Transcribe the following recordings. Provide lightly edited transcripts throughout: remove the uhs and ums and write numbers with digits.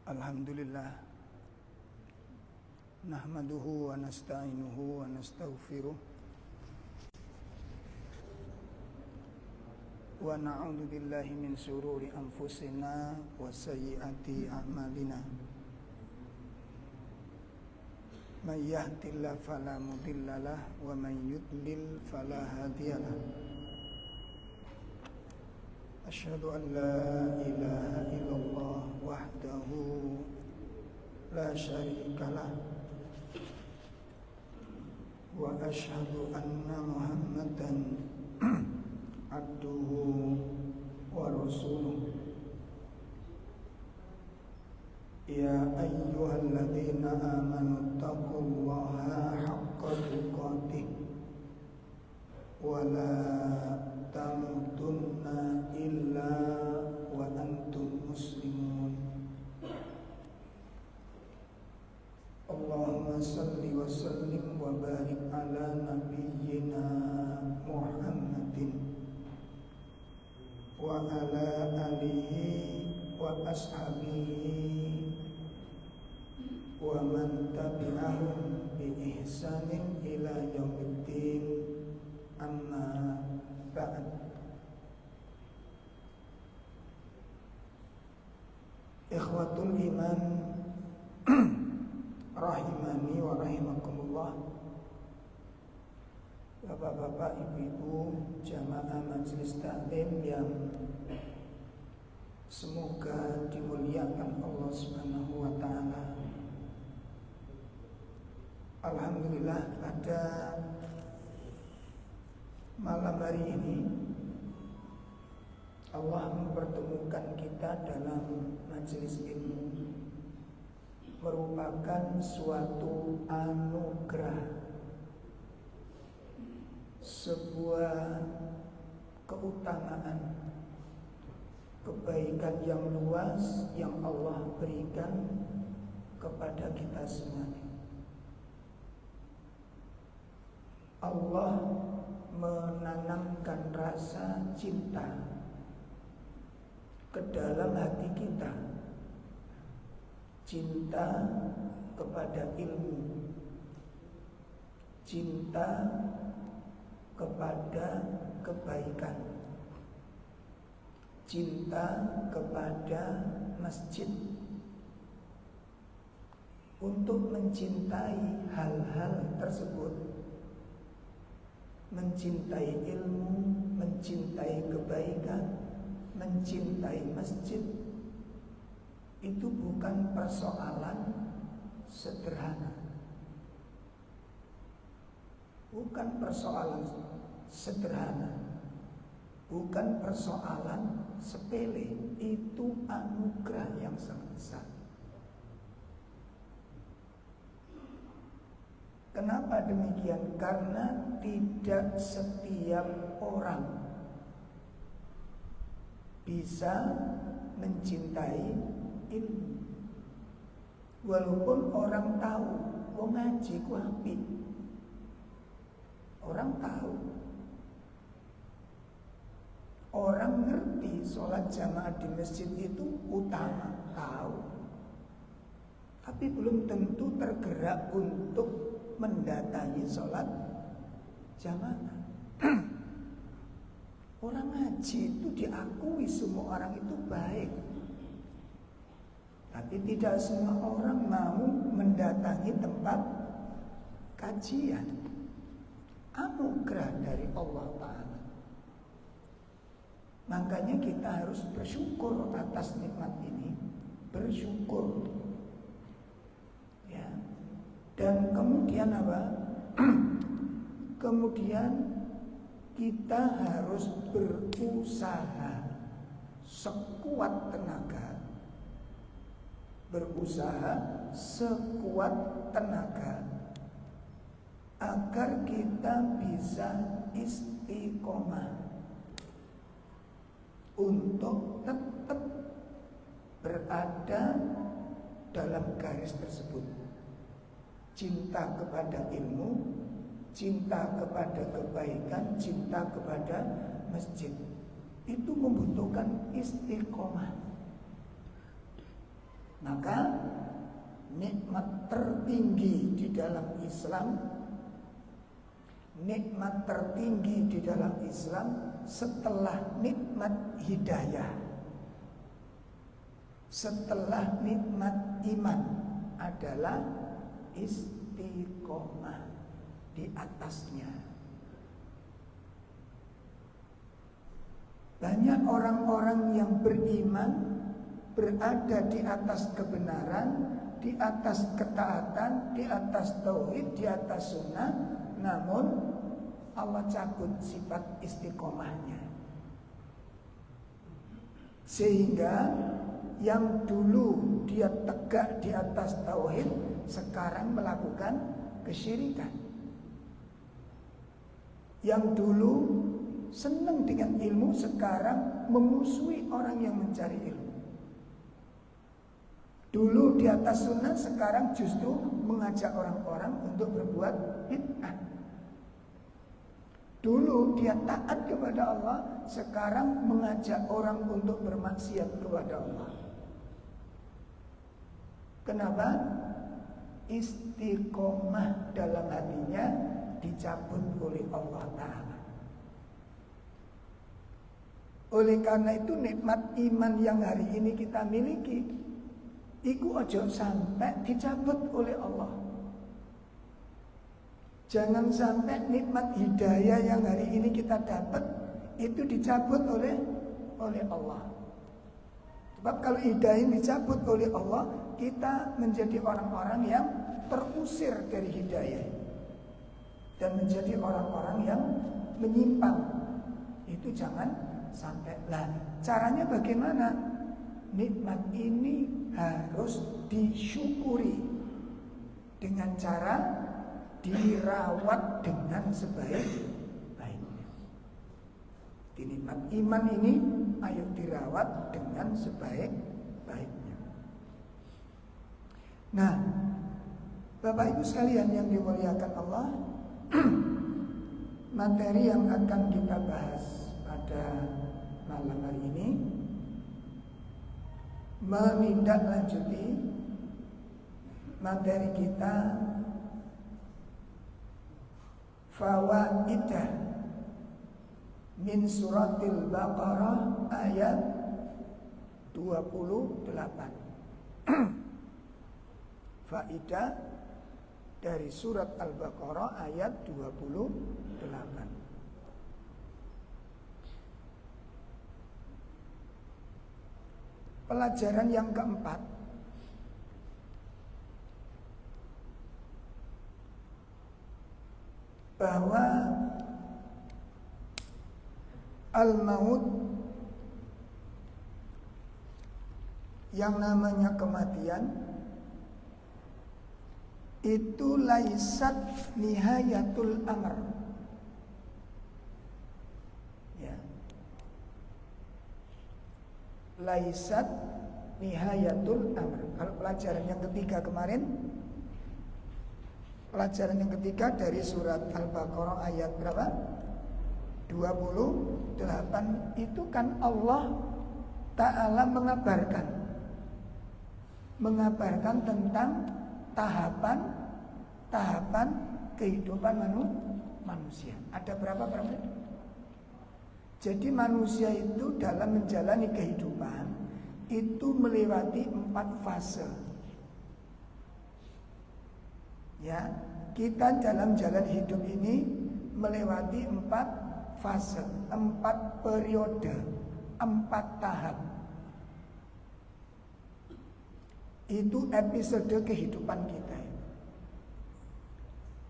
Alhamdulillah nahmaduhu wa nasta'inuhu wa nastaghfiruh wa na'udzu billahi min shururi anfusina wa sayyiati a'malina. May yahdihillahu fala mudhillalah wa may yudlil fala hadiyalah. Asyhadu an la ilaha illallah wahdahu la syarikalah wa asyhadu anna Muhammadan abduhu wa rasuluh. Ya ayyuhalladzina amanu taqullaha haqqa tuqatih wa la tamutunna illa wa antum muslimun. Allahumma salli wa sallim wa barik ala nabiyyina Muhammadin wa ala alihi wa ashabihi wa man tabi'ahum bi ihsanin ila yaumiddin. Amma ba'd. Ikhwatul iman rahimani wa rahimakumullah. Bapak-bapak, ibu-ibu, jamaah majelis taklim yang semoga dimuliakan Allah Subhanahu wa taala. Alhamdulillah, pada malam hari ini Allah mempertemukan kita dalam majelis ilmu, merupakan suatu anugerah, sebuah keutamaan, kebaikan yang luas yang Allah berikan kepada kita semuanya. Allah menanamkan rasa cinta ke dalam hati kita, cinta kepada ilmu, cinta kepada kebaikan, cinta kepada masjid. Untuk mencintai hal-hal tersebut, mencintai ilmu, mencintai kebaikan, mencintai masjid, itu bukan persoalan sederhana. Bukan persoalan sederhana, bukan persoalan sepele. Itu anugerah yang sangat besar. Kenapa demikian? Karena tidak setiap orang bisa mencintai ilmu. Walaupun orang tahu, wong ngaji ku apik. Orang tahu. Orang ngerti sholat jamaah di masjid itu utama, tahu. Tapi belum tentu tergerak untuk mendatangi sholat jamaah. Orang ngaji itu diakui semua orang itu baik, tapi tidak semua orang mau mendatangi tempat kajian. Anugerah dari Allah Ta'ala. Makanya kita harus bersyukur atas nikmat ini. Bersyukur. Ya. Dan kemudian apa? Kemudian kita harus berusaha sekuat tenaga. Berusaha sekuat tenaga agar kita bisa istiqomah untuk tetap berada dalam garis tersebut. Cinta kepada ilmu, cinta kepada kebaikan, cinta kepada masjid. Itu membutuhkan istiqomah. Maka nikmat tertinggi di dalam Islam, nikmat tertinggi di dalam Islam setelah nikmat hidayah, setelah nikmat iman adalah istiqomah di atasnya. Banyak orang-orang yang beriman berada di atas kebenaran, di atas ketaatan, di atas tauhid, di atas sunnah, namun Allah cabut sifat istiqomahnya. Sehingga yang dulu dia tegak di atas tauhid sekarang melakukan kesyirikan. Yang dulu senang dengan ilmu sekarang memusuhi orang yang mencari ilmu. Dulu di atas sunnah sekarang justru mengajak orang-orang untuk berbuat bid'ah. Dulu dia taat kepada Allah, sekarang mengajak orang untuk bermaksiat kepada Allah. Kenapa? Istiqomah dalam hatinya dicabut oleh Allah Ta'ala. Oleh karena itu nikmat iman yang hari ini kita miliki iku ojo sampai dicabut oleh Allah. Jangan sampai nikmat hidayah yang hari ini kita dapat itu dicabut oleh Allah. Sebab kalau hidayah dicabut oleh Allah, kita menjadi orang-orang yang terusir dari hidayah dan menjadi orang-orang yang menyimpang. Itu jangan sampai. Nah, caranya bagaimana? Nikmat ini harus disyukuri dengan cara dirawat dengan sebaik-baiknya. Di nikmat iman ini ayo dirawat dengan sebaik-baiknya. Nah, Bapak Ibu sekalian yang dimuliakan Allah, materi yang akan kita bahas pada malam hari ini menindaklanjuti materi kita Fawaidah min suratil Baqarah ayat 28. Faidah dari surat Al-Baqarah ayat 28. Pelajaran yang keempat, bahwa al-maut, yang namanya kematian, itu laisat nihayatul amr. Ya. Laisat nihayatul amr. Kalau pelajaran yang ketiga kemarin, pelajaran yang ketiga dari surat Al-Baqarah ayat berapa? 28. Itu kan Allah Ta'ala mengabarkan tentang tahapan kehidupan manusia. Ada berapa? Jadi manusia itu dalam menjalani kehidupan itu melewati 4 fase. Ya, kita dalam jalan hidup ini melewati 4 fase, 4 periode, 4 tahap. Itu episode kehidupan kita.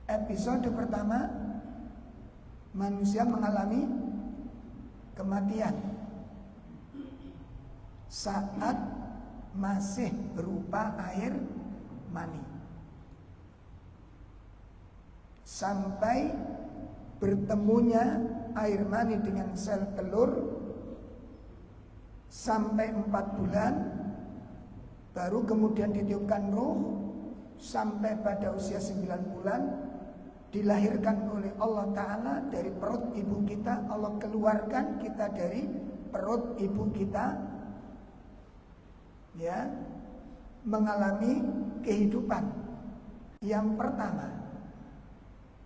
Episode pertama, manusia mengalami kematian saat masih berupa air mani, sampai bertemunya air mani dengan sel telur sampai 4 bulan, baru kemudian ditiupkan ruh sampai pada usia 9 bulan dilahirkan oleh Allah Ta'ala dari perut ibu kita. Allah keluarkan kita dari perut ibu kita, ya, mengalami kehidupan yang pertama.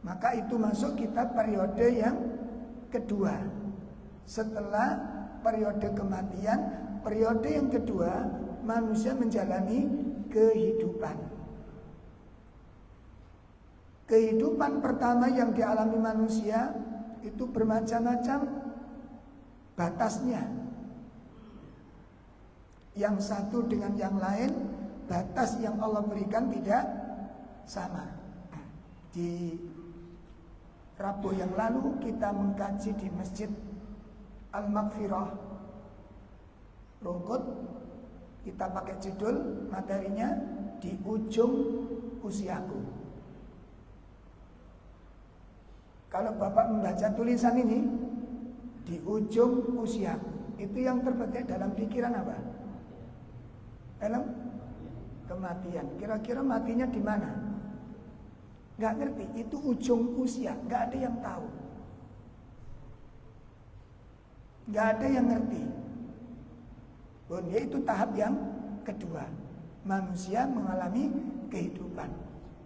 Maka itu masuk kita periode yang kedua. Setelah periode kematian, periode yang kedua manusia menjalani kehidupan. Kehidupan pertama yang dialami manusia itu bermacam-macam batasnya. Yang satu dengan yang lain, batas yang Allah berikan tidak sama. Di Rabu yang lalu kita mengkaji di Masjid Al-Maghfirah Rungkut. Kita pakai judul materinya Di Ujung Usiaku. Kalau Bapak membaca tulisan ini, di ujung usiaku, itu yang terbetik dalam pikiran apa? Dalam kematian. Kira-kira matinya di mana? Gak ngerti. Itu ujung usia. Gak ada yang tahu. Gak ada yang ngerti. Yaitu tahap yang kedua. Manusia mengalami kehidupan.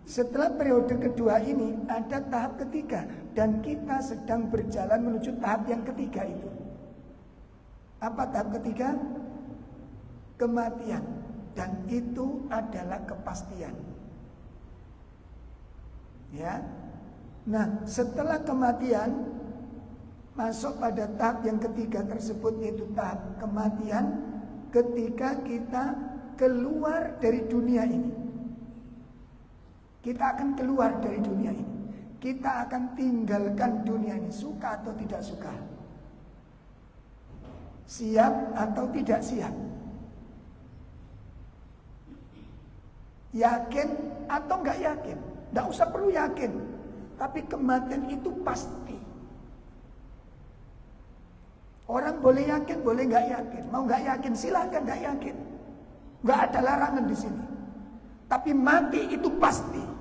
Setelah periode kedua ini ada tahap ketiga. Dan kita sedang berjalan menuju tahap yang ketiga itu. Apa tahap ketiga? Kematian. Dan itu adalah kepastian. Ya. Nah, setelah kematian masuk pada tahap yang ketiga tersebut, yaitu tahap kematian ketika kita keluar dari dunia ini. Kita akan keluar dari dunia ini. Kita akan tinggalkan dunia ini, suka atau tidak suka, siap atau tidak siap, yakin atau nggak yakin. Nggak usah perlu yakin, tapi kematian itu pasti. Orang boleh yakin, boleh nggak yakin. Mau nggak yakin silahkan nggak yakin, nggak ada larangan di sini. Tapi mati itu pasti.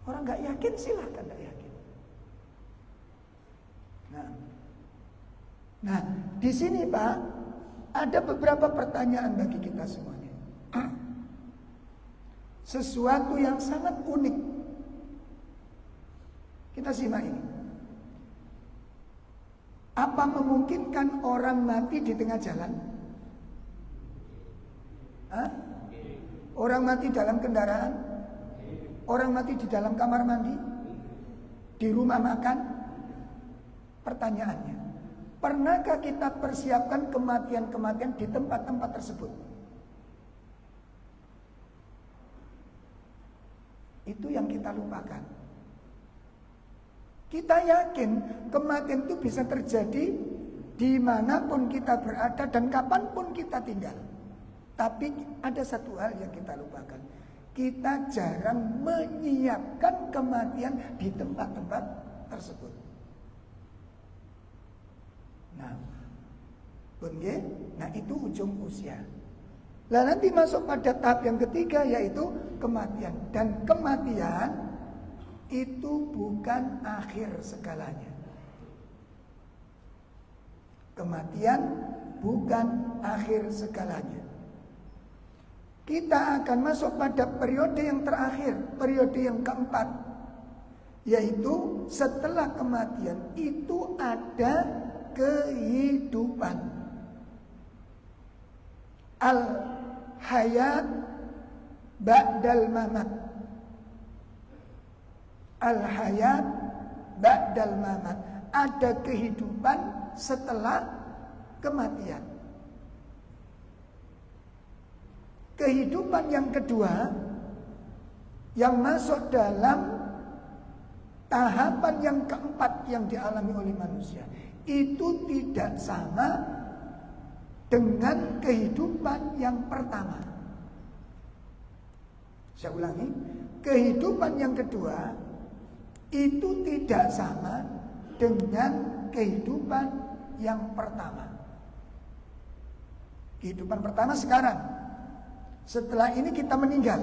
Orang nggak yakin silahkan nggak yakin. Nah, di sini Pak ada beberapa pertanyaan bagi kita semuanya. Sesuatu yang sangat unik. Kita simak ini. Apa memungkinkan orang mati di tengah jalan? Hah? Orang mati dalam kendaraan? Orang mati di dalam kamar mandi? Di rumah makan? Pertanyaannya, pernahkah kita persiapkan kematian-kematian di tempat-tempat tersebut? Itu yang kita lupakan. Kita yakin kematian itu bisa terjadi dimanapun kita berada dan kapanpun kita tinggal. Tapi ada satu hal yang kita lupakan. Kita jarang menyiapkan kematian di tempat-tempat tersebut. Nah itu ujung usia. Nah nanti masuk pada tahap yang ketiga, yaitu kematian. Dan kematian itu bukan akhir segalanya. Kematian bukan akhir segalanya. Kita akan masuk pada periode yang terakhir, periode yang keempat, yaitu setelah kematian itu ada kehidupan. Al-hayat ba'dal mamat. Al-hayat ba'dal mamat. Ada kehidupan setelah kematian. Kehidupan yang kedua yang masuk dalam tahapan yang keempat yang dialami oleh manusia itu tidak sama dengan kehidupan yang pertama. Saya ulangi, kehidupan yang kedua itu tidak sama dengan kehidupan yang pertama. Kehidupan pertama sekarang. Setelah ini kita meninggal.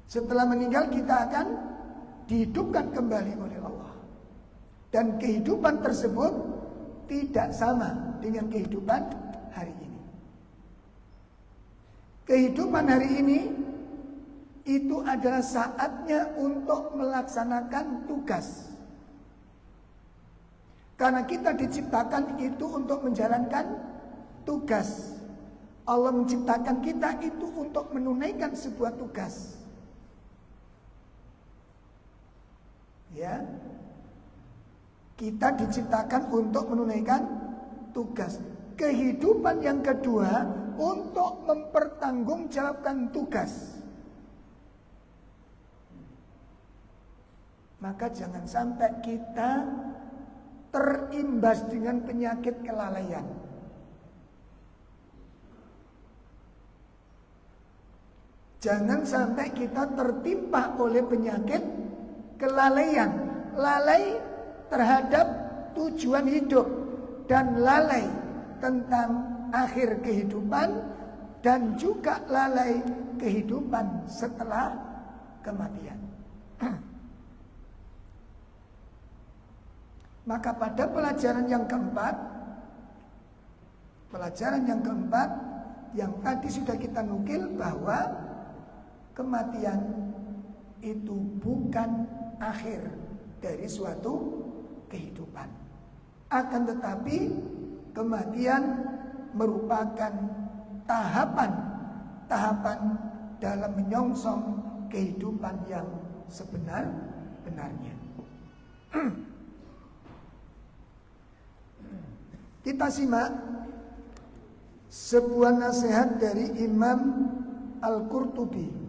Setelah meninggal kita akan dihidupkan kembali oleh Allah. Dan kehidupan tersebut tidak sama dengan kehidupan hari ini. kehidupan hari ini itu adalah saatnya untuk melaksanakan tugas. Karena kita diciptakan itu untuk menjalankan tugas. Allah menciptakan kita itu untuk menunaikan sebuah tugas. Ya. Kita diciptakan untuk menunaikan tugas. Kehidupan yang kedua untuk mempertanggungjawabkan tugas. Maka jangan sampai kita terimbas dengan penyakit kelalaian. Jangan sampai kita tertimpa oleh penyakit kelalaian. Lalai terhadap tujuan hidup dan lalai tentang akhir kehidupan dan juga lalai kehidupan setelah kematian. Maka pada pelajaran yang keempat yang tadi sudah kita nukil bahwa kematian itu bukan akhir dari suatu kehidupan. Akan tetapi kematian merupakan tahapan dalam menyongsong kehidupan yang sebenar-benarnya. Kita simak sebuah nasihat dari Imam Al-Qurtubi.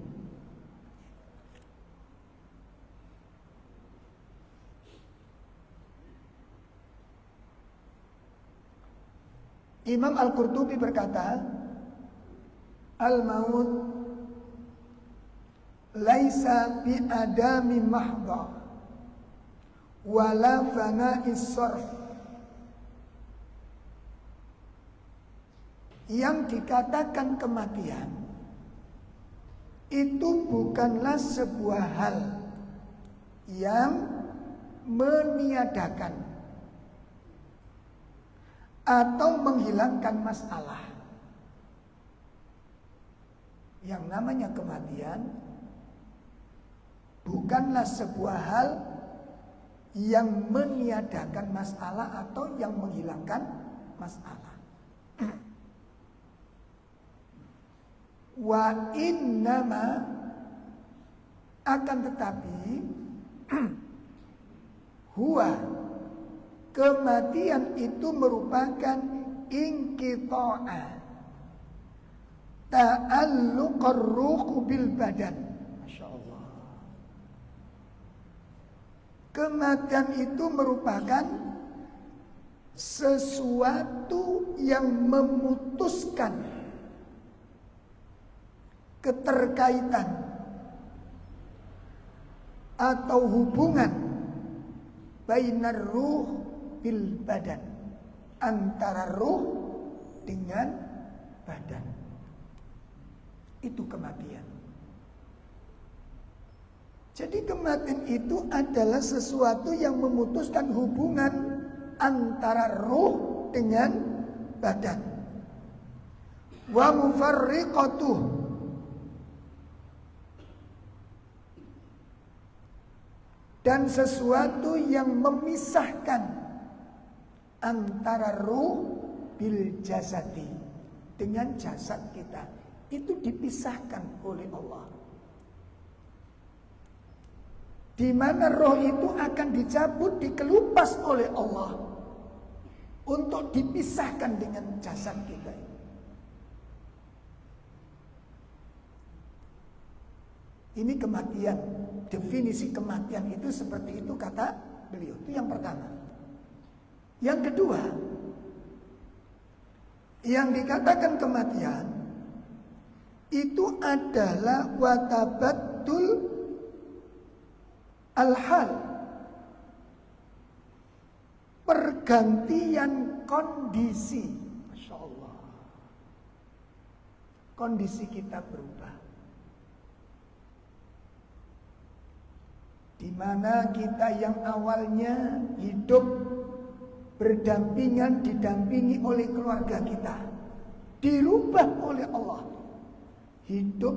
Imam Al-Qurtubi berkata, Al-maut laisa bi adami mahdha wala fana'is sarf. Yang dikatakan kematian itu bukanlah sebuah hal yang meniadakan atau menghilangkan masalah. Yang namanya kematian bukanlah sebuah hal yang meniadakan masalah atau yang menghilangkan masalah. Wa innama, akan tetapi huwa, kematian itu merupakan inqita'a ta'alluqar ruh bil badan. Masya Allah. Kematian itu merupakan sesuatu yang memutuskan keterkaitan atau hubungan bainar ruh bil badan, antara ruh dengan badan. Itu kematian. Jadi kematian itu adalah sesuatu yang memutuskan hubungan antara ruh dengan badan. Wa mufarriqatuh, dan sesuatu yang memisahkan antara ruh bil jasadi, dengan jasad kita. Itu dipisahkan oleh Allah. Di mana roh itu akan dicabut, dikelupas oleh Allah untuk dipisahkan dengan jasad kita. Ini kematian. Definisi kematian itu seperti itu kata beliau. Itu yang pertama. Yang kedua, yang dikatakan kematian itu adalah watabatul al-hal, pergantian kondisi. Masya Allah. Kondisi kita berubah. Di mana kita yang awalnya hidup berdampingan, didampingi oleh keluarga kita, dirubah oleh Allah hidup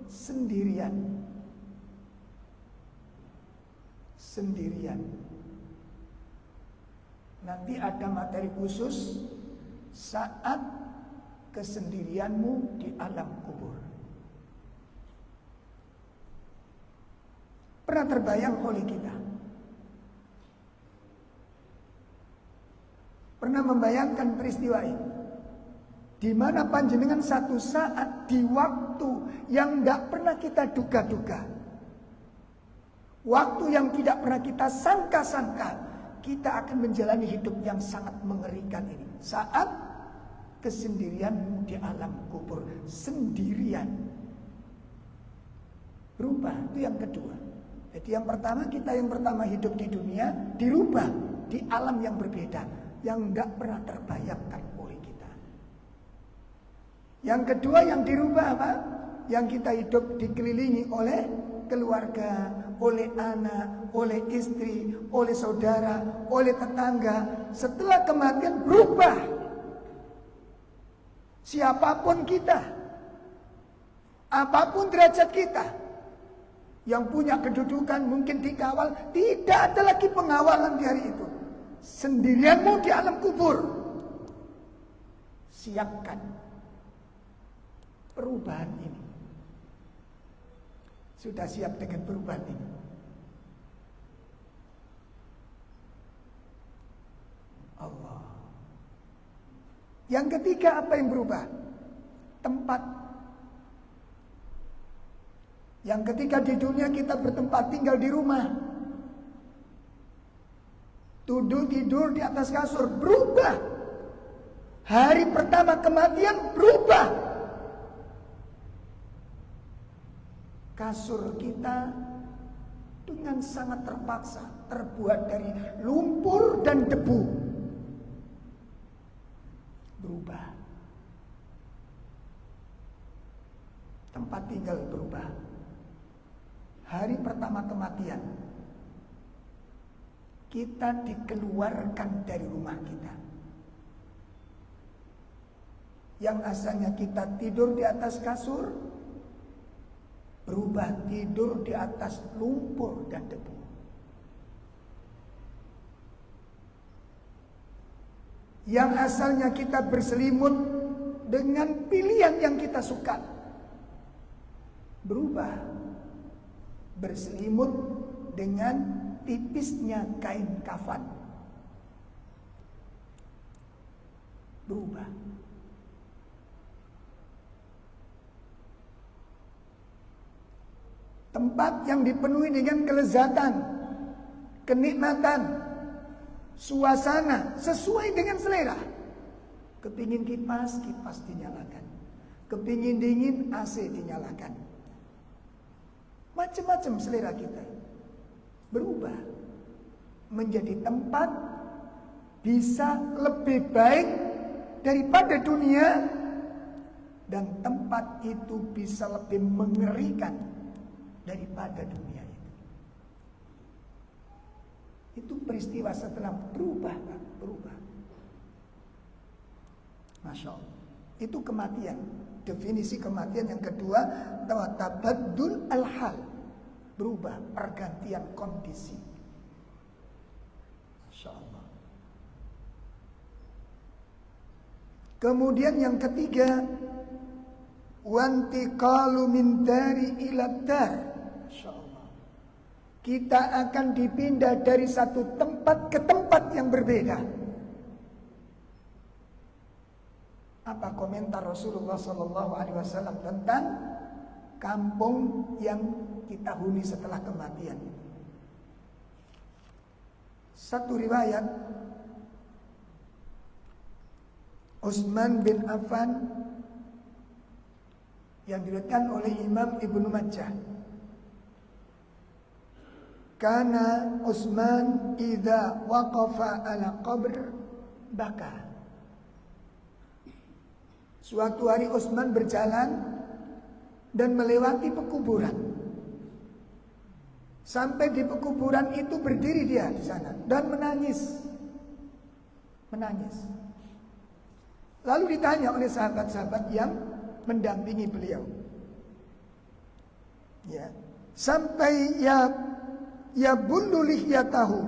sendirian. Sendirian. Nanti ada materi khusus saat kesendirianmu di alam kubur. Pernah terbayang oleh kita? Pernah membayangkan peristiwa ini? Di mana panjenengan satu saat di waktu yang tidak pernah kita duga-duga, waktu yang tidak pernah kita sangka-sangka, kita akan menjalani hidup yang sangat mengerikan ini. Saat kesendirianmu di alam kubur, sendirian. Berubah, itu yang kedua. Jadi yang pertama, kita yang pertama hidup di dunia, dirubah di alam yang berbeda, yang tidak pernah terbayangkan oleh kita. Yang kedua yang dirubah apa? Yang kita hidup dikelilingi oleh keluarga, oleh anak, oleh istri, oleh saudara, oleh tetangga. Setelah kematian berubah. Siapapun kita, apapun derajat kita, yang punya kedudukan mungkin dikawal, tidak ada lagi pengawalan di hari itu. Sendirianmu di alam kubur. Siapkan perubahan ini. Sudah siap dengan perubahan ini? Allah. Yang ketiga, apa yang berubah? Tempat. Yang ketiga, di dunia kita bertempat tinggal di rumah, tidur di atas kasur, berubah. Hari pertama kematian berubah. Kasur kita dengan sangat terpaksa terbuat dari lumpur dan debu. Berubah. Tempat tinggal berubah. Hari pertama kematian, kita dikeluarkan dari rumah kita. Yang asalnya kita tidur di atas kasur, berubah tidur di atas lumpur dan debu. Yang asalnya kita berselimut dengan pilihan yang kita suka, berubah berselimut dengan tipisnya kain kafan. Berubah. Tempat yang dipenuhi dengan kelezatan, kenikmatan, suasana sesuai dengan selera. Kepingin kipas, kipas dinyalakan. Kepingin dingin, AC dinyalakan. Macam-macam selera kita berubah menjadi tempat bisa lebih baik daripada dunia, dan tempat itu bisa lebih mengerikan daripada dunia itu. Itu peristiwa setelah berubah, Pak, berubah. Masya Allah. Itu kematian. Definisi kematian yang kedua, tabaddul al-hal. Berubah, pergantian kondisi. Masya Allah. Kemudian yang ketiga, wantiqalu min dari ila dar. Masya Allah. Kita akan dipindah dari satu tempat ke tempat yang berbeda. Apa komentar Rasulullah SAW tentang kampung yang kita huni setelah kematian? Satu riwayat, Utsman bin Affan yang diriwayatkan oleh Imam Ibnu Majah. Kana Utsman idza waqafa ala qabr baka. Suatu hari Utsman berjalan dan melewati pekuburan. Sampai di pekuburan itu berdiri dia di sana dan menangis. Menangis. Lalu ditanya oleh sahabat-sahabat yang mendampingi beliau, Ya, sampai ya bullu lihyatahu,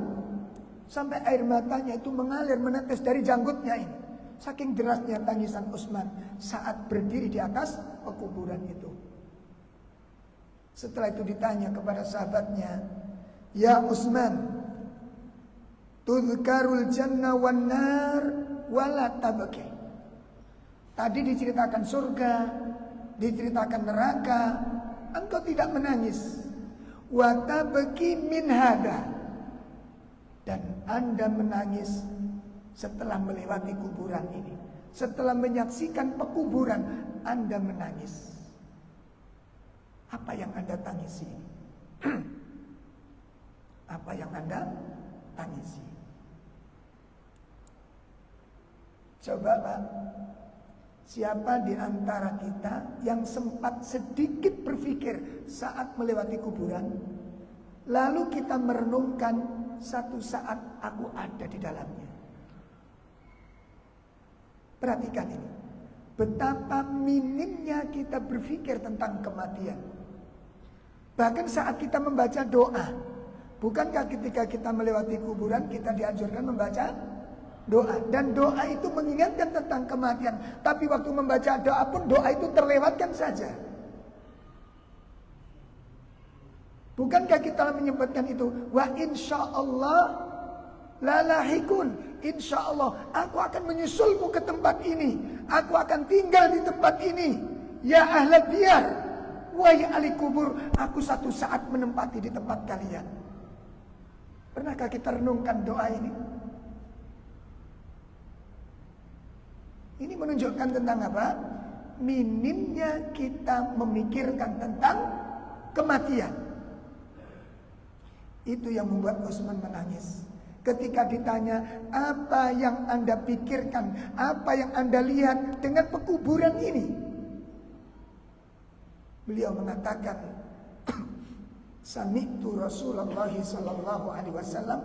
sampai air matanya itu mengalir menetes dari janggutnya ini. Saking derasnya tangisan Utsman saat berdiri di atas pekuburan itu. Setelah itu ditanya kepada sahabatnya, "Ya Utsman, tudhkarul jannah wan nar wala tabki." Tadi diceritakan surga, diceritakan neraka, engkau tidak menangis. Wa tabki min hada, dan Anda menangis setelah melewati kuburan ini. Setelah menyaksikan pekuburan, Anda menangis. Apa yang Anda tangisi? Apa yang Anda tangisi? Coba Pak, siapa di antara kita yang sempat sedikit berpikir saat melewati kuburan, lalu kita merenungkan, satu saat aku ada di dalamnya. Perhatikan ini, betapa minimnya kita berpikir tentang kematian. Bahkan saat kita membaca doa, bukankah ketika kita melewati kuburan kita dianjurkan membaca doa, dan doa itu mengingatkan tentang kematian. Tapi waktu membaca doa pun doa itu terlewatkan saja. Bukankah kita menyebutkan itu, wa insyaallah lalahikun, insyaallah aku akan menyusulmu ke tempat ini, aku akan tinggal di tempat ini. Ya ahlad diyar, wahai ahli kubur, aku satu saat menempati di tempat kalian. Pernahkah kita renungkan doa ini? Ini menunjukkan tentang apa? Minimnya kita memikirkan tentang kematian. Itu yang membuat Utsman menangis. Ketika ditanya, apa yang Anda pikirkan, apa yang Anda lihat dengan pekuburan ini? Beliau mengatakan, Sami'tu Rasulullah sallallahu alaihi wasallam,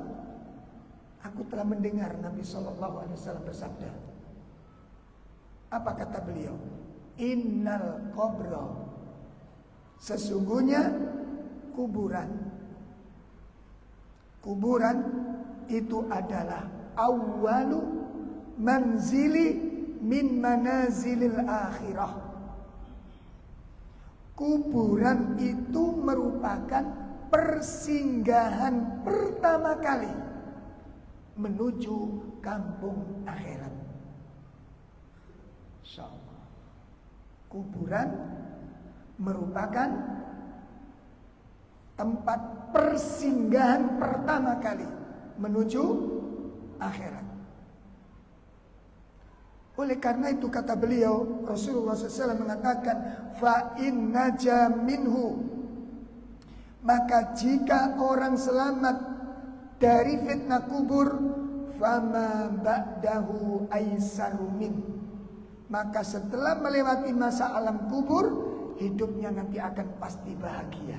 aku telah mendengar Nabi sallallahu alaihi wasallam bersabda. Apa kata beliau? Innal qabra, sesungguhnya kuburan itu adalah awwalu manzili min manazilil akhirah. Kuburan itu merupakan persinggahan pertama kali menuju kampung akhirat. Insyaallah. Kuburan merupakan tempat persinggahan pertama kali menuju akhirat. Oleh karena itu kata beliau, Rasulullah SAW mengatakan, fa inna minhu, maka jika orang selamat dari fitnah kubur, fama ba'dahu aisaru min, maka setelah melewati masa alam kubur, hidupnya nanti akan pasti bahagia.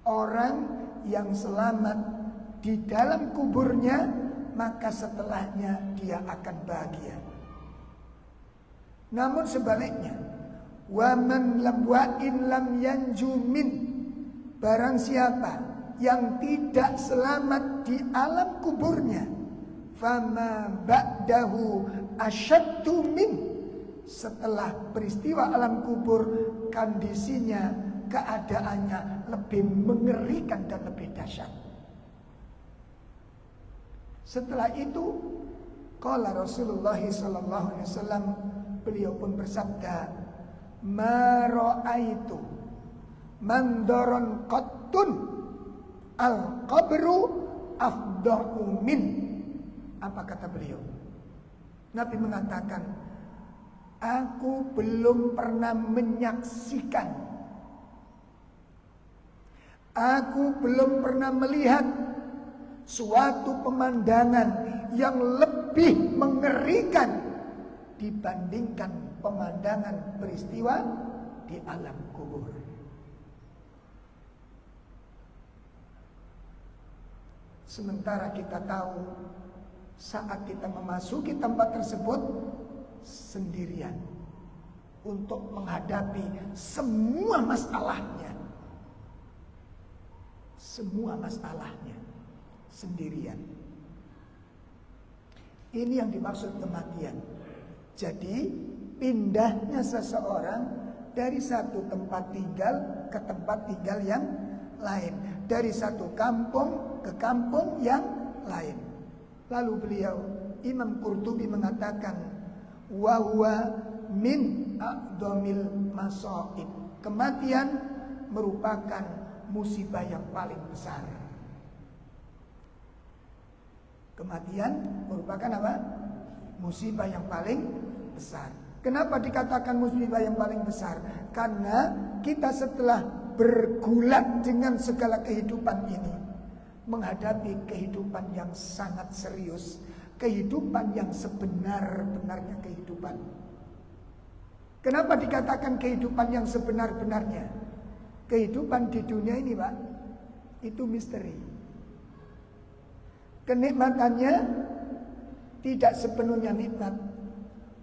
Orang yang selamat di dalam kuburnya, maka setelahnya dia akan bahagia. Namun sebaliknya, wa man lam wa'in lam yanju min, barang siapa yang tidak selamat di alam kuburnya, fama ba'dahu asyaddu min, setelah peristiwa alam kubur kondisinya, keadaannya lebih mengerikan dan lebih dahsyat. Setelah itu, qala Rasulullah sallallahu alaihi wasallam, beliau pun bersabda, ma ra'aitu mandaron qattun al-qabru afdahu min. Apa kata beliau? Nabi mengatakan, aku belum pernah menyaksikan, aku belum pernah melihat suatu pemandangan yang lebih mengerikan dibandingkan pemandangan peristiwa di alam kubur. Sementara kita tahu saat kita memasuki tempat tersebut sendirian. untuk menghadapi semua masalahnya. Semua masalahnya sendirian. Ini yang dimaksud kematian. Jadi pindahnya seseorang dari satu tempat tinggal ke tempat tinggal yang lain, dari satu kampung ke kampung yang lain. Lalu beliau Imam Qurtubi mengatakan, wa huwa min a'dhamil masaib. Kematian merupakan musibah yang paling besar. Kematian merupakan apa? Musibah yang paling besar. Kenapa dikatakan musibah yang paling besar? Karena kita setelah bergulat dengan segala kehidupan ini, menghadapi kehidupan yang sangat serius, kehidupan yang sebenar-benarnya kehidupan. Kenapa dikatakan kehidupan yang sebenar-benarnya? Kehidupan di dunia ini, Pak, itu misteri. Kenikmatannya tidak sepenuhnya nikmat.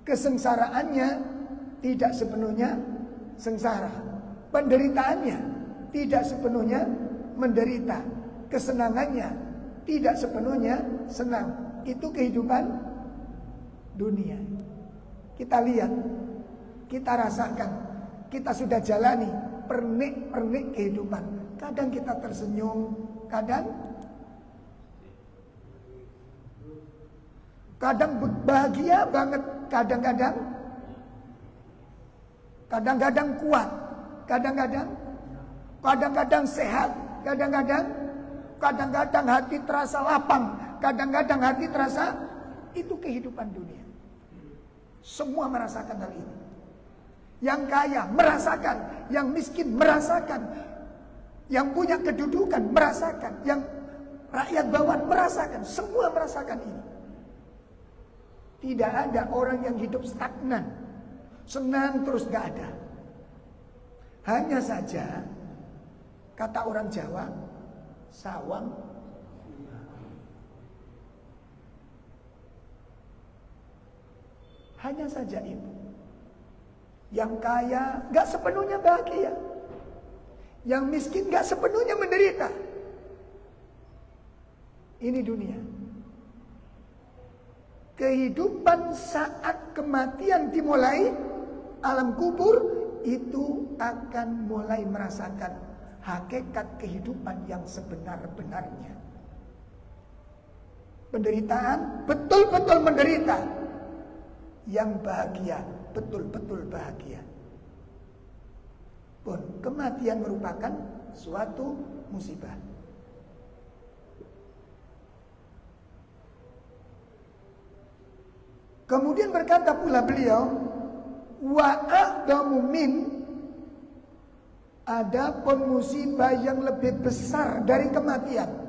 Kesengsaraannya tidak sepenuhnya sengsara. Penderitaannya tidak sepenuhnya menderita. Kesenangannya tidak sepenuhnya senang. Itu kehidupan dunia. Kita lihat, kita rasakan, kita sudah jalani pernik-pernik kehidupan. Kadang kita tersenyum, kadang bahagia banget, kadang-kadang kuat, kadang-kadang sehat, kadang-kadang hati terasa lapang, kadang-kadang hati terasa. Itu kehidupan dunia. Semua merasakan hal ini. Yang kaya merasakan, yang miskin merasakan, yang punya kedudukan merasakan, yang rakyat bawah merasakan, semua merasakan ini. Tidak ada orang yang hidup stagnan, senang terus, gak ada. Hanya saja, kata orang Jawa, sawang hanya saja itu. Yang kaya gak sepenuhnya bahagia, yang miskin gak sepenuhnya menderita. Ini dunia. Kehidupan saat kematian dimulai, alam kubur itu akan mulai merasakan hakikat kehidupan yang sebenar-benarnya. Penderitaan betul-betul menderita, yang bahagia betul-betul bahagia. Pun kematian merupakan suatu musibah. Kemudian berkata pula beliau, wa a'damu min, ada musibah yang lebih besar dari kematian.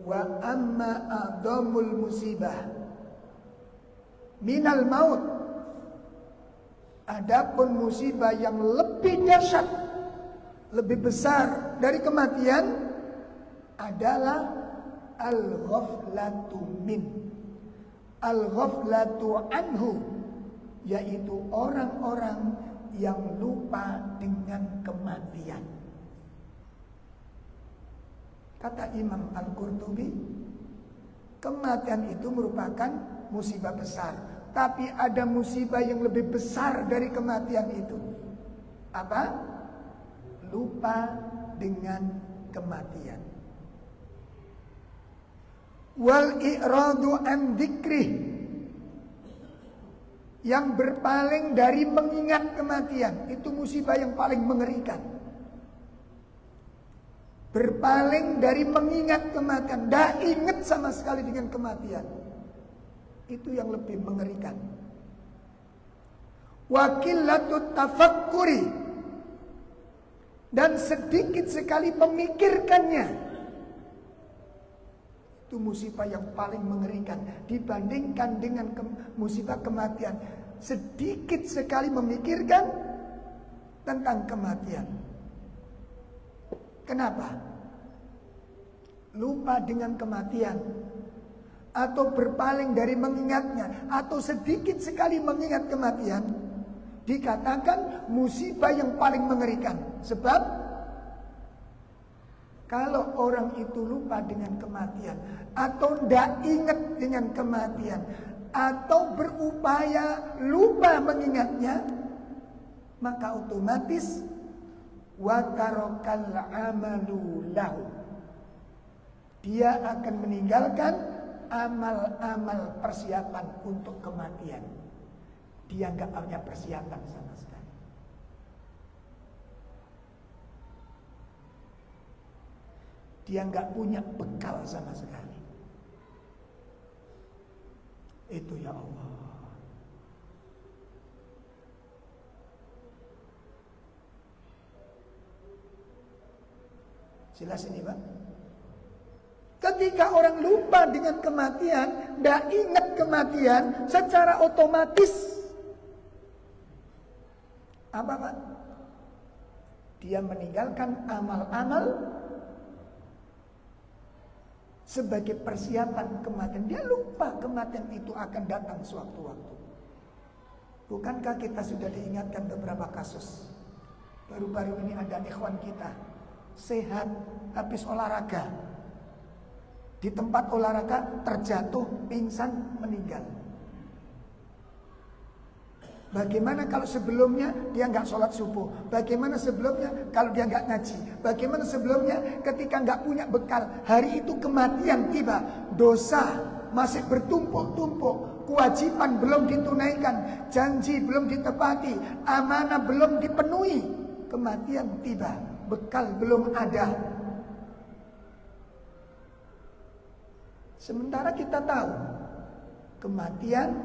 Wa amma a'damul musibah minal maut, adapun musibah yang lebih dahsyat, lebih besar dari kematian adalah al-ghaflatu min, al-ghaflatu anhu, yaitu orang-orang yang lupa dengan kematian. Kata Imam Al-Qurtubi, kematian itu merupakan musibah besar, tapi ada musibah yang lebih besar dari kematian itu. Apa? Lupa dengan kematian. Wal i'radu an dzikrih, yang berpaling dari mengingat kematian, itu musibah yang paling mengerikan. Berpaling dari mengingat kematian, tidak ingat sama sekali dengan kematian, itu yang lebih mengerikan. Wa qillatut tafakkuri, dan sedikit sekali memikirkannya, itu musibah yang paling mengerikan dibandingkan dengan musibah kematian. Sedikit sekali memikirkan tentang kematian. Kenapa? Lupa dengan kematian, atau berpaling dari mengingatnya, atau sedikit sekali mengingat kematian, dikatakan musibah yang paling mengerikan. Sebab kalau orang itu lupa dengan kematian, atau tidak ingat dengan kematian, atau berupaya lupa mengingatnya, maka otomatis watarokal amalu lahu, dia akan meninggalkan amal-amal persiapan untuk kematian. Dia nggak punya persiapan sama sekali. Dia nggak punya bekal sama sekali. Itu ya Allah. Jelas ini Pak? Ketika orang lupa dengan kematian, tidak ingat kematian, secara otomatis apa Pak? Dia meninggalkan amal-amal sebagai persiapan kematian. Dia lupa kematian itu akan datang sewaktu-waktu. Bukankah kita sudah diingatkan beberapa kasus? Baru-baru ini ada ikhwan kita sehat habis olahraga, di tempat olahraga terjatuh, pingsan, meninggal. Bagaimana kalau sebelumnya dia nggak sholat subuh? Bagaimana sebelumnya kalau dia nggak ngaji? Bagaimana sebelumnya ketika nggak punya bekal? Hari itu kematian tiba, dosa masih bertumpuk-tumpuk, kewajiban belum ditunaikan, janji belum ditepati, amanah belum dipenuhi. Kematian tiba, bekal belum ada. Sementara kita tahu kematian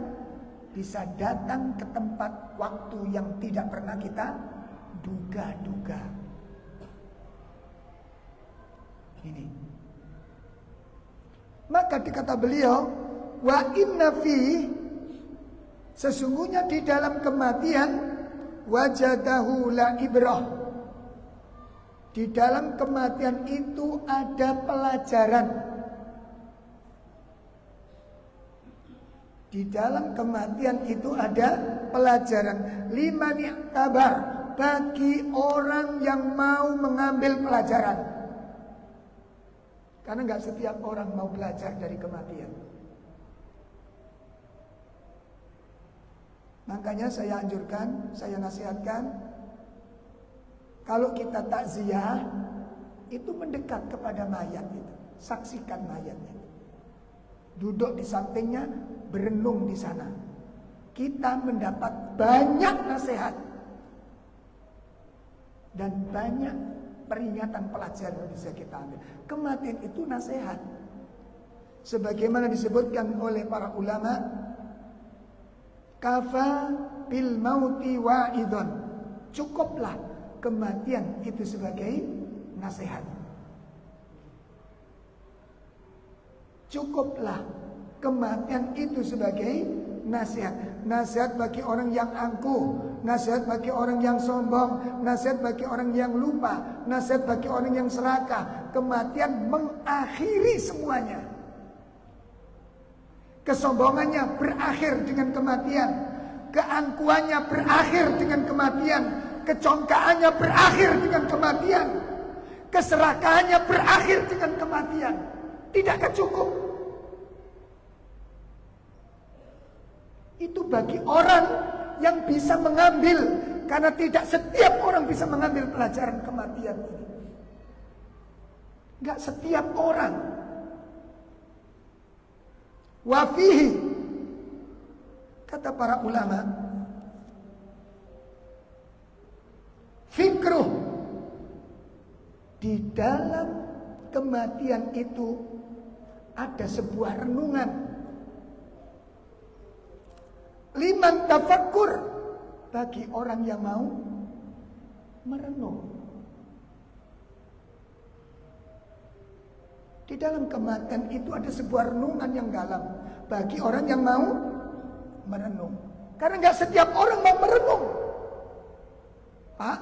bisa datang ke tempat waktu yang tidak pernah kita duga-duga. Ini. Maka dikata beliau, wa inna fi, sesungguhnya di dalam kematian wajadahu la ibrah. Di dalam kematian itu ada pelajaran. Di dalam kematian itu ada pelajaran. Liman i'tabar, bagi orang yang mau mengambil pelajaran. Karena nggak setiap orang mau belajar dari kematian. Makanya saya anjurkan, saya nasihatkan, kalau kita takziah itu mendekat kepada mayat itu, saksikan mayatnya. Duduk di sampingnya, berenung di sana. Kita mendapat banyak nasihat dan banyak peringatan pelajaran yang bisa kita ambil. Kematian itu nasihat. Sebagaimana disebutkan oleh para ulama, kafa bil mauti wa'idun. Cukuplah kematian itu sebagai nasihat. Cukuplah kematian itu sebagai nasihat. Nasihat bagi orang yang angkuh, nasihat bagi orang yang sombong, nasihat bagi orang yang lupa, nasihat bagi orang yang serakah. Kematian mengakhiri semuanya. Kesombongannya berakhir dengan kematian, keangkuhannya berakhir dengan kematian, kecongkaannya berakhir dengan kematian, keserakahannya berakhir dengan kematian. Tidakkah cukup? Itu bagi orang yang bisa mengambil, karena tidak setiap orang bisa mengambil pelajaran kematian ini. Enggak setiap orang. Wafihi, kata para ulama, fikruh, di dalam kematian itu ada sebuah renungan. Liman tafakkur, bagi orang yang mau merenung. Di dalam kematian itu ada sebuah renungan yang dalam bagi orang yang mau merenung. Karena nggak setiap orang mau merenung, Pak.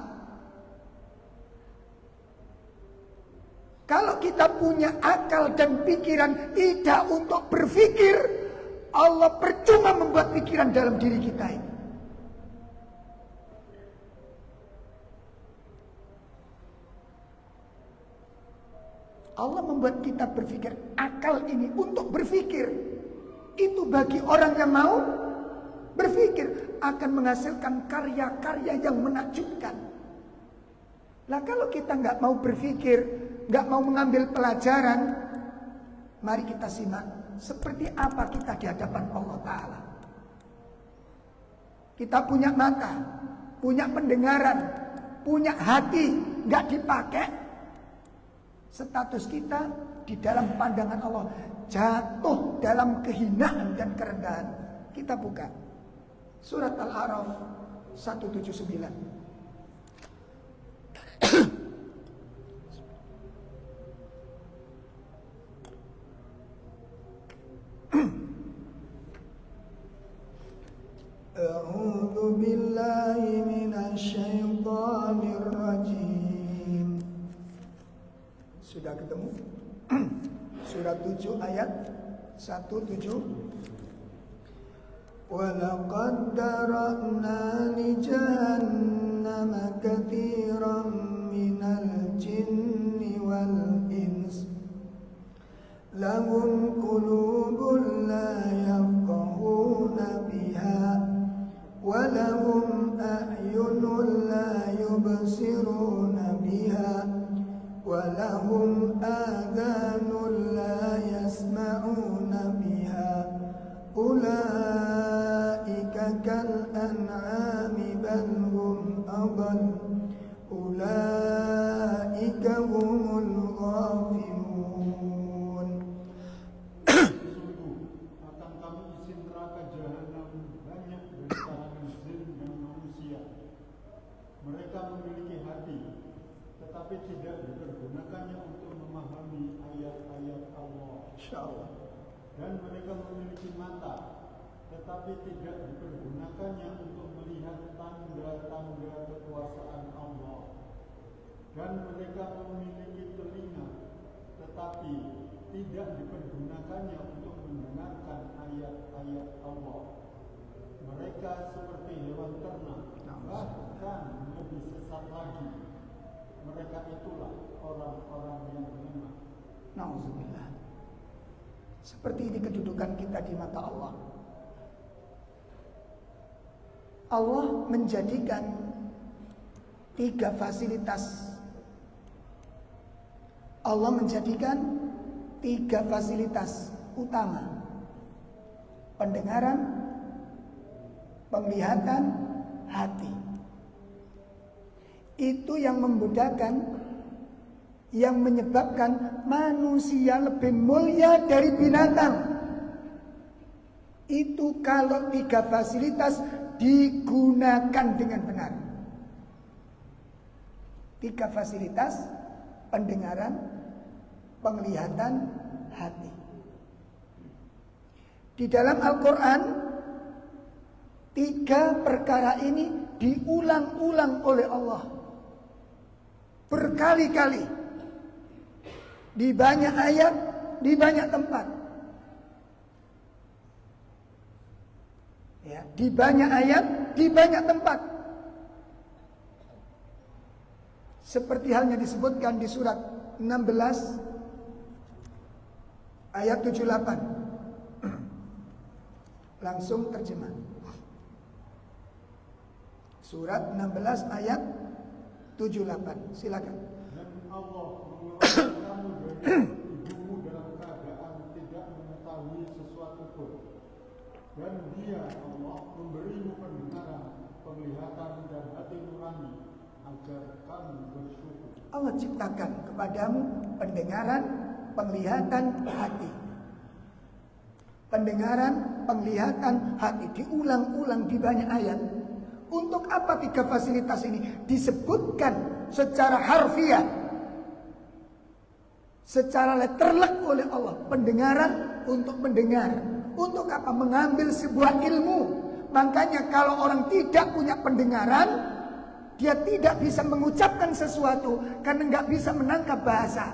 Kalau kita punya akal dan pikiran tidak untuk berpikir, Allah percuma membuat pikiran dalam diri kita ini. Allah membuat kita berpikir, akal ini untuk berpikir. Itu bagi orang yang mau berpikir akan menghasilkan karya-karya yang menakjubkan. Nah kalau kita nggak mau berpikir, nggak mau mengambil pelajaran, mari kita simak seperti apa kita di hadapan Allah Ta'ala. Kita punya mata, punya pendengaran, punya hati, nggak dipakai. Status kita di dalam pandangan Allah jatuh dalam kehinaan dan kerendahan. Kita buka surat Al-A'raf 179. A'udzu billahi minasy syaithanir rajim. Sudah ketemu? Surat 7 ayat 17. Wa laqad dara'na li jahannama katsiran minal jinni wal ins lahum qulubun la yafqahuna biha wa lahum a'yunun la yubsiruna biha ولهم آذان لا يسمعون بها أولئك كالأنعام بل هم أضل أولئك هم الغافلون. Akan kami isi neraka jahanam banyak dari kalangan jin dan manusia. Mereka memiliki hati, tetapi tidak dipergunakannya untuk memahami ayat-ayat Allah. Insyaallah. Dan mereka memiliki mata, tetapi tidak dipergunakannya untuk melihat tanda-tanda kekuasaan Allah. Dan mereka memiliki telinga, tetapi tidak dipergunakannya untuk mendengarkan ayat-ayat Allah. Mereka seperti hewan ternak, bahkan lebih sesat lagi. Mereka itulah orang-orang yang lemah. Nauzubillah. Seperti ini kedudukan kita di mata Allah. Allah menjadikan 3 fasilitas. Allah menjadikan 3 fasilitas utama: pendengaran, penglihatan, hati. Itu yang membedakan, yang menyebabkan manusia lebih mulia dari binatang. Itu kalau 3 fasilitas digunakan dengan benar. 3 fasilitas: pendengaran, penglihatan, hati. Di dalam Al-Quran 3 perkara ini diulang-ulang oleh Allah berkali-kali, di banyak ayat, di banyak tempat. Ya, di banyak ayat, di banyak tempat. Seperti halnya disebutkan di surat 16 ayat 78. Langsung terjemah. Surat 16 ayat 78. Silakan. Dan Allah mengeluarkan kamu dari ibumu dalam keadaan tidak mengetahui sesuatu pun. Dan Dia, Allah, memberimu pendengaran, penglihatan, dan hati nurani agar kamu bersyukur. Allah ciptakan kepadamu pendengaran, penglihatan, hati. Pendengaran, penglihatan, hati diulang-ulang di banyak ayat. Untuk apa 3 fasilitas ini disebutkan secara harfiah, secara letterlek oleh Allah? Pendengaran untuk mendengar. Untuk apa? Mengambil sebuah ilmu. Makanya kalau orang tidak punya pendengaran, dia tidak bisa mengucapkan sesuatu karena nggak bisa menangkap bahasa.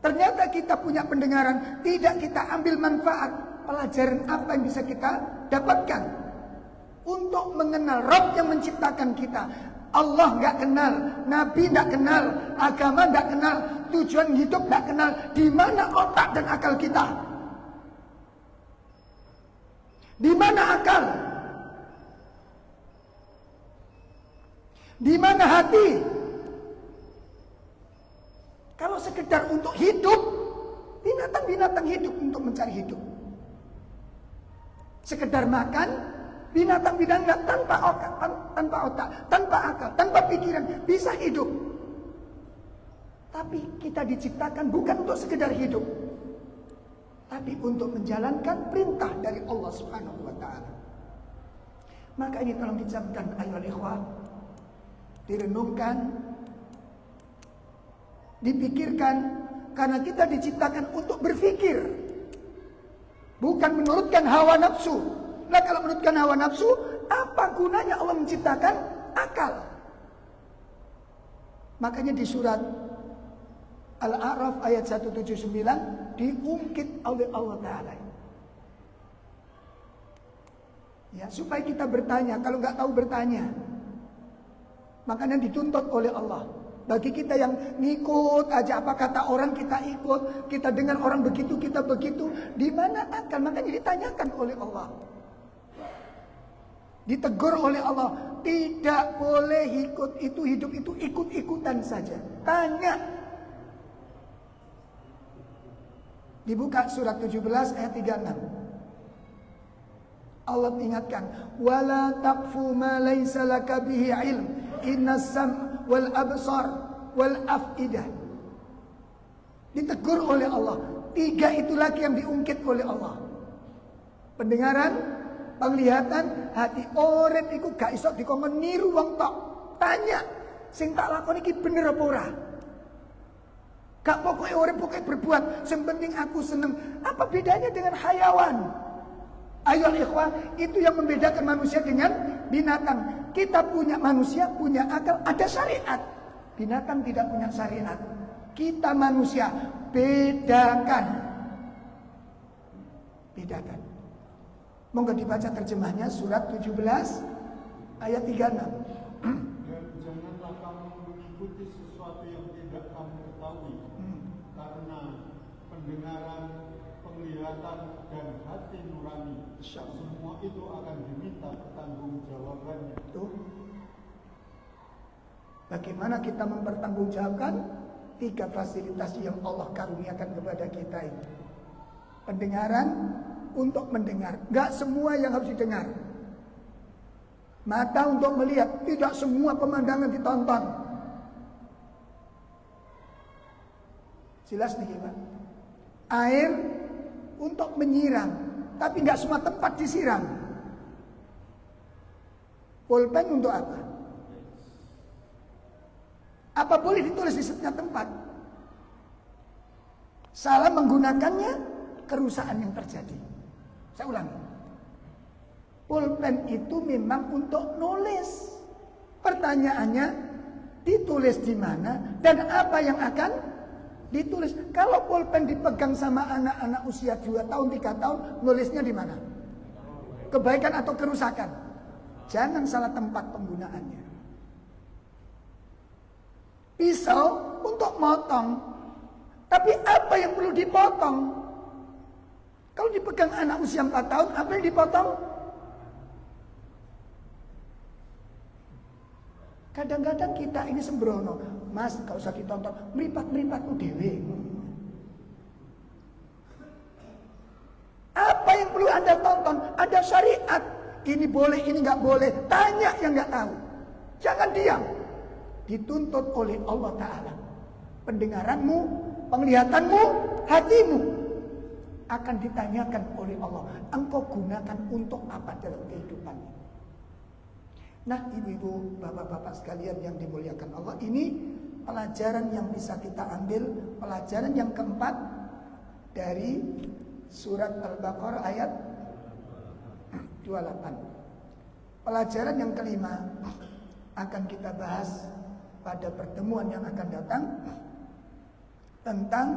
Ternyata kita punya pendengaran, tidak kita ambil manfaat. Pelajaran apa yang bisa kita dapatkan untuk mengenal Rabb yang menciptakan kita? Allah nggak kenal, Nabi nggak kenal, agama nggak kenal, tujuan hidup nggak kenal. Di mana otak dan akal kita? Di mana akal? Di mana hati? Kalau sekedar untuk hidup, binatang-binatang hidup untuk mencari hidup. Sekedar makan, binatang-binatang tanpa otak, tanpa akal, tanpa pikiran bisa hidup. Tapi kita diciptakan bukan untuk sekedar hidup, tapi untuk menjalankan perintah dari Allah Subhanahu wa taala. Maka ini tolong dicamkan ayolah ikhwah, direnungkan, dipikirkan, karena kita diciptakan untuk berpikir, bukan menurutkan hawa nafsu. Nah, kalau menurutkan hawa nafsu, apa gunanya Allah menciptakan akal? Makanya di surat Al-A'raf ayat 179 diungkit oleh Allah Ta'ala. Ya, supaya kita bertanya, kalau nggak tahu bertanya. Makanya dituntut oleh Allah. Bagi kita yang ngikut aja apa kata orang kita ikut, kita dengar orang begitu kita begitu, di mana akal? Makanya ditanyakan oleh Allah. Ditegur oleh Allah, tidak boleh ikut itu, hidup itu ikut-ikutan saja. Tanya. Dibuka surat 17 ayat 36. Allah ingatkan, wala taqfu ma laysa laka bihi ilm, innas sam' wal absar wal afidah. Ditegur oleh Allah. 3 itu lagi yang diungkit oleh Allah. Pendengaran, penglihatan, hati. Orang iku gak iso dikongkon niru wong tok. Tanya, sing tak lakoni iki bener apa ora? Gak pokoknya orang pokoknya berbuat, yang penting aku seneng. Apa bedanya dengan hayawan? Ayo ikhwan, itu yang membedakan manusia dengan binatang. Kita punya manusia, punya akal, ada syariat. Binatang tidak punya syariat. Kita manusia, bedakan. Bedakan. Monggo dibaca terjemahnya surat 17 ayat 36. Dan janganlah kamu mengikuti sesuatu yang tidak kamu ketahui. Karena pendengaran, penglihatan, dan hati nurani, semua itu akan diminta pertanggungjawabannya. Tuh. Bagaimana kita mempertanggungjawabkan 3 fasilitas yang Allah karuniakan kepada kita ini? Pendengaran untuk mendengar, gak semua yang harus didengar. Mata untuk melihat, tidak semua pemandangan ditonton. Jelas nih Pak. Air untuk menyiram, tapi nggak semua tempat disiram. Pulpen untuk apa? Apa boleh ditulis di setiap tempat? Salah menggunakannya, kerusakan yang terjadi. Saya ulangi. Pulpen itu memang untuk nulis. Pertanyaannya, ditulis di mana dan apa yang akan ditulis. Kalau pulpen dipegang sama anak-anak usia 2 tahun, 3 tahun, nulisnya di mana? Kebaikan atau kerusakan? Jangan salah tempat penggunaannya. Pisau untuk motong. Tapi apa yang perlu dipotong? Kalau dipegang anak usia 4 tahun, apa yang dipotong? Kadang-kadang kita ini sembrono. Mas, gak usah ditonton. Meripat-meripat dewe. Apa yang perlu Anda tonton? Ada syariat. Ini boleh, ini gak boleh. Tanya yang gak tahu. Jangan diam. Dituntut oleh Allah Ta'ala. Pendengaranmu, penglihatanmu, hatimu akan ditanyakan oleh Allah. Engkau gunakan untuk apa dalam kehidupanmu? Nah, ibu-ibu, bapak-bapak sekalian yang dimuliakan Allah, ini pelajaran yang bisa kita ambil. Pelajaran yang keempat dari surat Al-Baqarah ayat 28. Pelajaran yang kelima akan kita bahas pada pertemuan yang akan datang tentang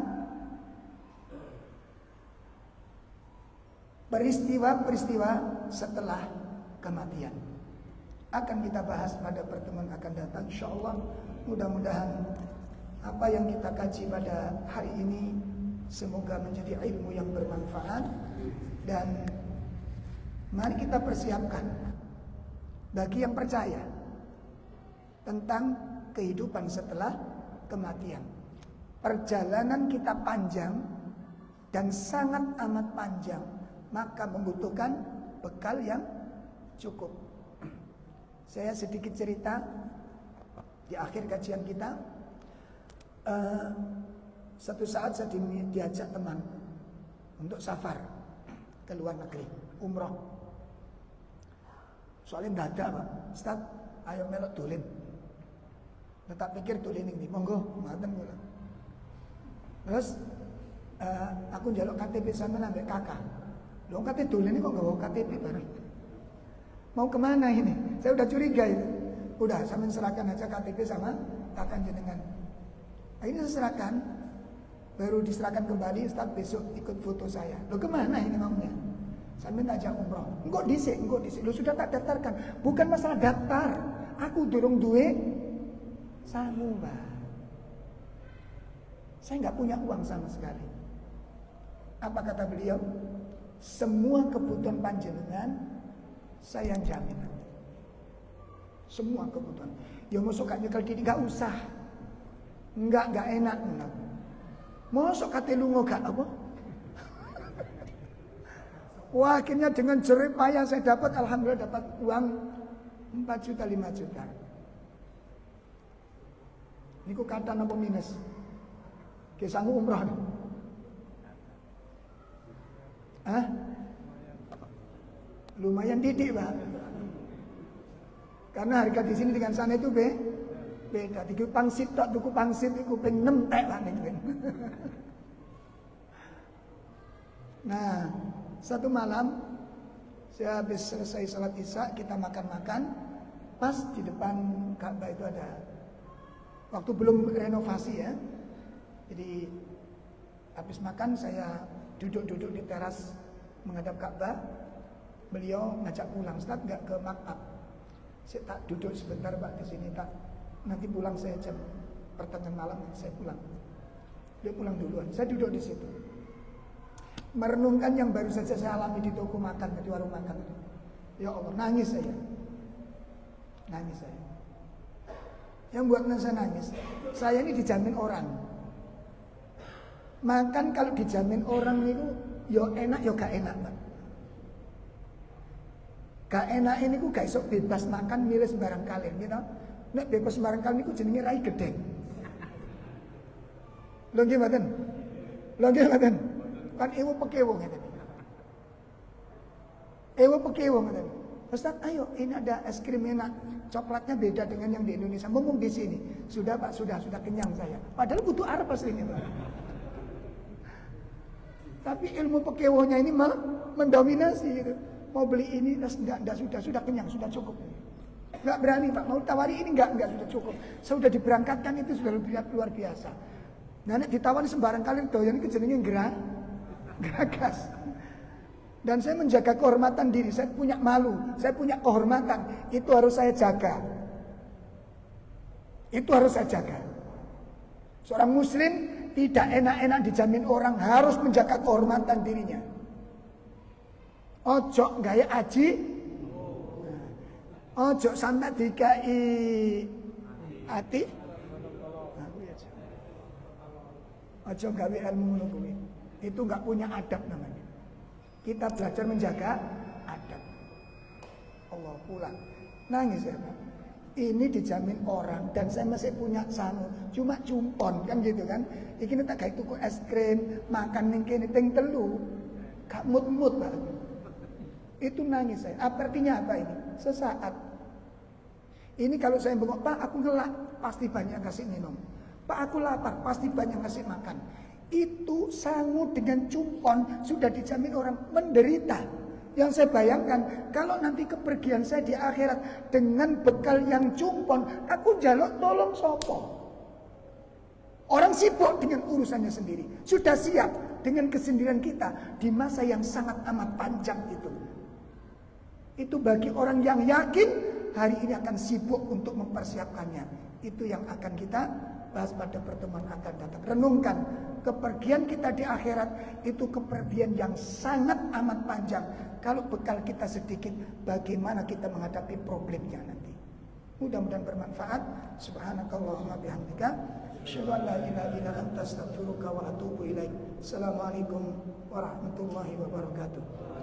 peristiwa-peristiwa setelah kematian. Akan kita bahas pada pertemuan akan datang, insyaallah. Mudah-mudahan apa yang kita kaji pada hari ini semoga menjadi ilmu yang bermanfaat, dan mari kita persiapkan bagi yang percaya tentang kehidupan setelah kematian. Perjalanan kita panjang dan sangat amat panjang, maka membutuhkan bekal yang cukup. Saya sedikit cerita di akhir kajian kita. Satu saat saya diajak teman untuk safar ke luar negeri, umroh. Soalnya dadak, Pak. Ustaz, ayo melok dolen. Tak pikir dolen ini, monggo, ngaten kula. Terus aku njaluk KTP sampean ambek kakak. Lho KTP dolen ini kok nggawa KTP bareng. Mau kemana ini? Saya udah curiga itu. Udah, sampean serahkan aja KTP sama kakak jenengan. Akhirnya saya serahkan. Baru diserahkan kembali, Ustaz besok ikut foto saya. Lo kemana ini maunya? Sambil ngajak umroh. Engkau disik. Lo sudah tak daftarkan. Bukan masalah daftar. Aku durung duwe sangu, Mbak. Saya nggak punya uang sama sekali. Apa kata beliau? Semua kebutuhan panjenengan saya yang jamin. Semua kebutuhan. Ya masuk gak nyekel diri, gak usah. Enggak enak. Mosok kate lunga gak apa? Wah, akhirnya dengan jerih payah saya dapat, alhamdulillah dapat uang 4 juta 5 juta. Niku kata apa minus? Kisahmu umrah. Hah? Lumayan didik, Pak. Karena harga di sini dengan sana itu beda. Tuku pangsit tak tuku pangsit iku ping 6 tek lah ning. Nah, satu malam saya habis selesai salat Isya, kita makan-makan. Pas di depan Ka'bah itu ada, waktu belum renovasi ya. Jadi habis makan saya duduk di teras menghadap Ka'bah. Beliau ngajak pulang, Ustaz enggak ke maktab. Saya tak duduk sebentar Pak di sini, tak. Nanti pulang saya jam pertengahan malam saya pulang. Dia pulang duluan. Saya duduk di situ. Merenungkan yang baru saja saya alami di toko makan, di warung makan. Ya Allah, nangis saya. Yang buatnya saya nangis, saya ini dijamin orang. Makan kalau dijamin orang itu yo enak yo gak enak, Pak. Gak enak ini ku gak iso bebas makan milih sembarang kali, gitu. Nek bebas sembarang kali niku jenenge rai gedeng. Lho nggih mboten? Kan ewo pekewo ngeten. Ustaz, ayo ini ada es krim enak. Coklatnya beda dengan yang di Indonesia. Mumpung di sini. Sudah Pak, sudah kenyang saya. Padahal butuh arep aslinya, Pak. Tapi ilmu pekewonya ini mendominasi gitu. Mau beli ini enggak, sudah kenyang, sudah cukup. Enggak berani Pak, mau tawari ini enggak sudah cukup. Saya sudah diberangkatkan itu sudah luar biasa. Nah, nek ditawari sembarang kali doyan iki jenenge geragas. Dan saya menjaga kehormatan diri, saya punya malu, saya punya kehormatan, itu harus saya jaga. Seorang muslim tidak enak-enak dijamin orang, harus menjaga kehormatan dirinya. Ojo gaya aji, ojo sampai dikai hati, ojo gawe ilmu kuwi. Itu nggak punya adab namanya. Kita belajar menjaga adab. Allah pulang nangis ya Pak. Ini dijamin orang dan saya masih punya sangu, cuma cumpon kan gitu kan. Iki tak gawe tuku es krim, makan ning kene ting telu. Gak mut-mut Pak. Itu nangis saya. Artinya apa ini? Sesaat. Ini kalau saya bengok, Pak aku ngelak, pasti banyak kasih minum. Pak aku lapar, pasti banyak kasih makan. Itu sangu dengan cumpon sudah dijamin orang menderita. Yang saya bayangkan, kalau nanti kepergian saya di akhirat dengan bekal yang cumpon, aku jaluk tolong sopo. Orang sibuk dengan urusannya sendiri, sudah siap dengan kesendirian kita di masa yang sangat amat panjang itu. Itu bagi orang yang yakin hari ini akan sibuk untuk mempersiapkannya. Itu yang akan kita bahas pada pertemuan akan datang. Renungkan, kepergian kita di akhirat itu kepergian yang sangat amat panjang. Kalau bekal kita sedikit, bagaimana kita menghadapi problemnya nanti. Mudah-mudahan bermanfaat. Subhanakallahumma bihamdika, asyhadu an la ilaha illa anta, astaghfiruka wa atubu ilaik. Assalamualaikum warahmatullahi wabarakatuh.